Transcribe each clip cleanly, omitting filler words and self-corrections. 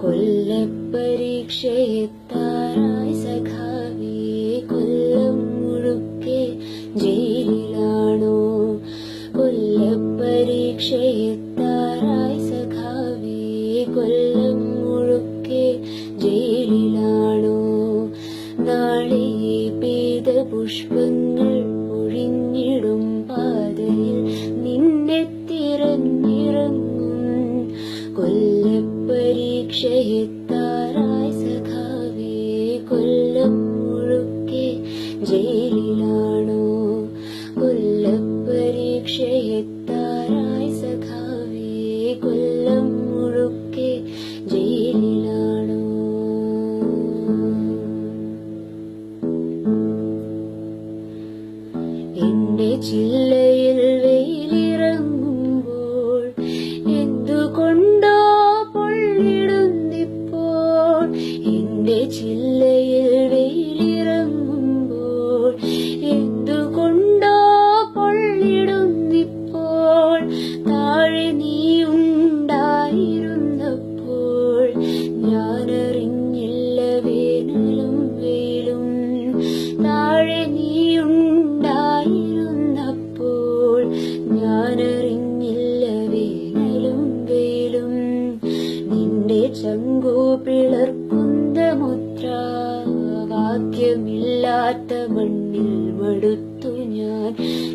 കൊല്ലപ്പരീക്ഷയെത്താറായി സഖാവേ, കൊല്ലം മുഴുക്കെ ജയിലിലാണോ? കൊല്ലപ്പരീക്ഷയെത്താറായി സഖാവേ, കൊല്ലം മുഴുക്കെ ജയിലിലാണോ? നാളെ പെയ്ത പുഷ്പങ്ങൾ പൊഴിഞ്ഞിടും പാതയിൽ നിന്നെ തിരഞ്ഞിറങ്ങും. കൊല്ലപ്പരീക്ഷയെത്താറായി സഖാവേ, കൊല്ലം മുഴുക്കെ ജയിലിലാണോ? കൊല്ലപ്പരീക്ഷയെത്താറായി സഖാവേ, കൊല്ലം മുഴുക്കെ ജയിലിലാണോ? എന്റെ ചില്ലയിൽ വെയിലിറങ്ങുമ്പോൾ എന്തുകൊണ്ടോ പൊള്ളിടുന്നിപ്പോൾ. എന്റെ ചില്ലയിൽ വെയിലിറങ്ങുമ്പോൾ എന്തുകൊണ്ടോ പൊള്ളിടുന്നിപ്പോൾ. താഴെ നീ ഉണ്ടായിരുന്നപ്പോൾ ഞാനറിഞ്ഞില്ല വേനലും വെയിലും. താഴെ നീ ഉണ്ടായിരുന്നപ്പോൾ ഞാനറിഞ്ഞില്ല വേനലും വെയിലും. നിന്റെ ചങ്കു പിളർക്കുന്ന മുദ്രാവാക്യമില്ലാത്ത മണ്ണിൽ മടുത്തു ഞാൻ.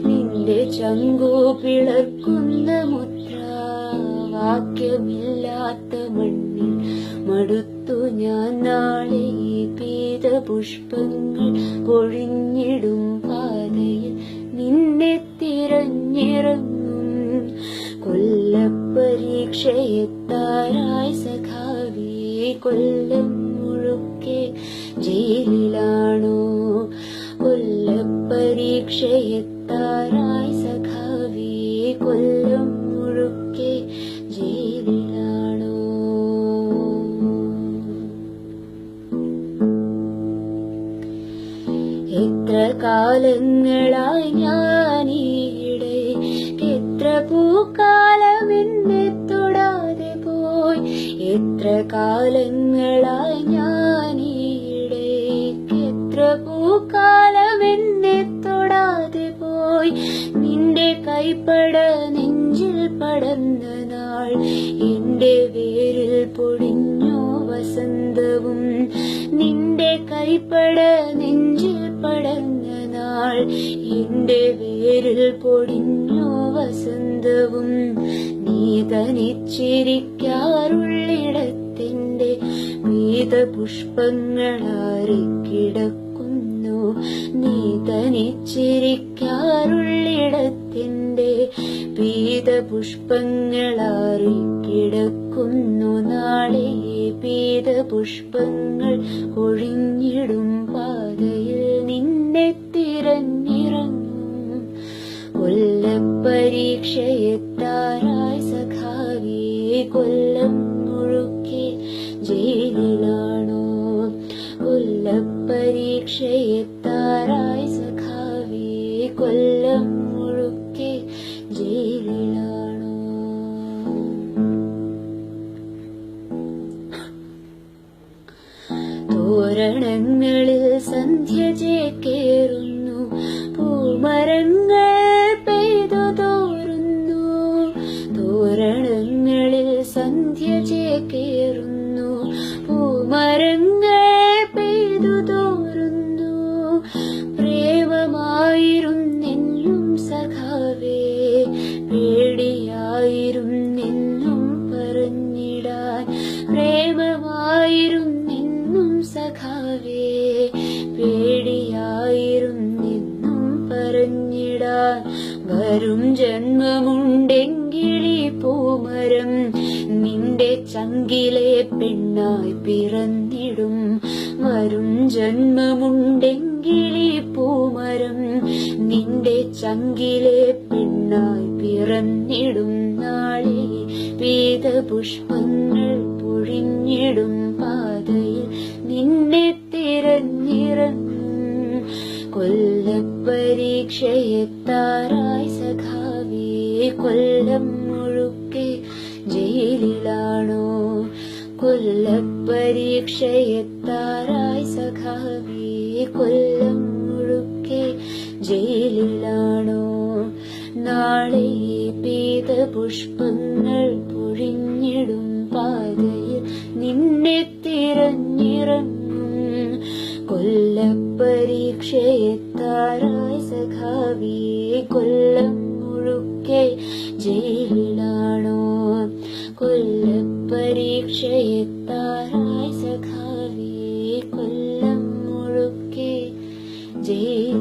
നിന്റെ ചങ്കു പിളർക്കുന്ന മുദ്രാവാക്യമില്ലാത്ത മണ്ണിൽ മടുത്തു ഞാൻ. നാളെ പെയ്ത പുഷ്പങ്ങൾ പൊഴിഞ്ഞിടും പാതയിൽ നിന്നെ തിരഞ്ഞിറങ്ങും. കൊല്ലപ്പരീക്ഷയെത്താറായി സഖാവേ, കൊല്ലം മുഴുക്കെ ജയിലിലാണോ? കൊല്ലപ്പരീക്ഷയെത്താറായി സഖാവേ, കൊല്ലം മുഴുക്കെ ജയിലിലാണോ? എത്ര കാലങ്ങളായി ഞാനീടെ, എത്ര പൂക്കാലം എന്നെ തൊടാതെ പോയി. എത്ര കാലങ്ങളായി ഞാനീടെ, എത്ര പൂക്കാലം എന്നെ തൊടാതെ പോയി. നിന്റെ കൈപ്പട നെഞ്ചിൽ പടർന്ന നാൾ എന്റെ വേരിൽ പൊടിഞ്ഞോ വസന്തവും. നിന്റെ കൈപ്പട നെഞ്ചിൽ പടർന്ന നാൾ എന്റെ വേരിൽ പൊടിഞ്ഞോ വസന്തവും. നീ തനിച്ചിരിക്കാറുള്ളിടത്തെന്റെ പീതപുഷ്പങ്ങളാറിക്കിടക്കുന്നു. നീ തനിച്ചിരിക്കാറുള്ളിടത്തെന്റെ പീതപുഷ്പങ്ങളാറിക്കിടക്കുന്നു. നാളെ പീതപുഷ്പങ്ങൾ ഒഴിഞ്ഞിടും പാതയിൽ നിന്നെ തിരഞ്ഞിറങ്ങും. കൊല്ലപ്പരീക്ഷയെത്താറായി സഖാവേ, കൊല്ലം മുഴുക്കെ ജയിലിലാണോ? കൊല്ലപ്പരീക്ഷയെത്താറായി സഖാവേ, കൊല്ലം മുഴുക്കെ ജയിലിലാണോ? തോരണങ്ങളിൽ സന്ധ്യ ചേക്കേറുന്നു, പൂമരങ്ങൾ പെയ്തു തോരുന്നു. തോരണങ്ങളിൽ സന്ധ്യ ചേക്കേറുന്നു, പൂമരങ്ങൾ പെയ്തു തോരുന്നു. പ്രേമമായിരുന്നെന്നും സഖാവേ, പേടിയായിരുന്നെന്നും പറഞ്ഞിടാൻ. പ്രേമമായിരുന്നെന്നും സഖാവേ, പേടിയായിരുന്നെന്നും പറഞ്ഞിടാൻ. വരും ജന്മമുണ്ടെങ്കിലീ പൂമരം നിന്റെ ചങ്കിലെ പെണ്ണായി പിറന്നിടും. വരും ജന്മമുണ്ടെങ്കിലീ പൂമരം നിന്റെ ചങ്കിലെ പെണ്ണായി പിറന്നിടും. നാളെ പീതപുഷ്പങ്ങൾ പൊഴിഞ്ഞിടും പാതയിൽ നിന്നെ തിരഞ്ഞിറങ്ങും. കൊല്ലപ്പരീക്ഷയെത്താറായി സഖാവേ, കൊല്ലം മുഴുക്കെ ജയിലിലാണോ? കൊല്ലപ്പരീക്ഷയെത്താറായി സഖാവേ, കൊല്ലം മുഴുക്കെ ജയിലിലാണോ? നാളെ പീതപുഷ്പങ്ങൾ പൊഴിഞ്ഞിടും പാതയിൽ നിന്നെ തിരഞ്ഞിറങ്ങും. കൊല്ലപ്പരീക്ഷയെത്താറായി സഖാവേ, കൊല്ലം മുഴുക്കെ ജയിലിലാണോ? കൊല്ലപ്പരീക്ഷയെത്താറായി സഖാവേ, കൊല്ലം മുഴുക്കെ ജയിൽ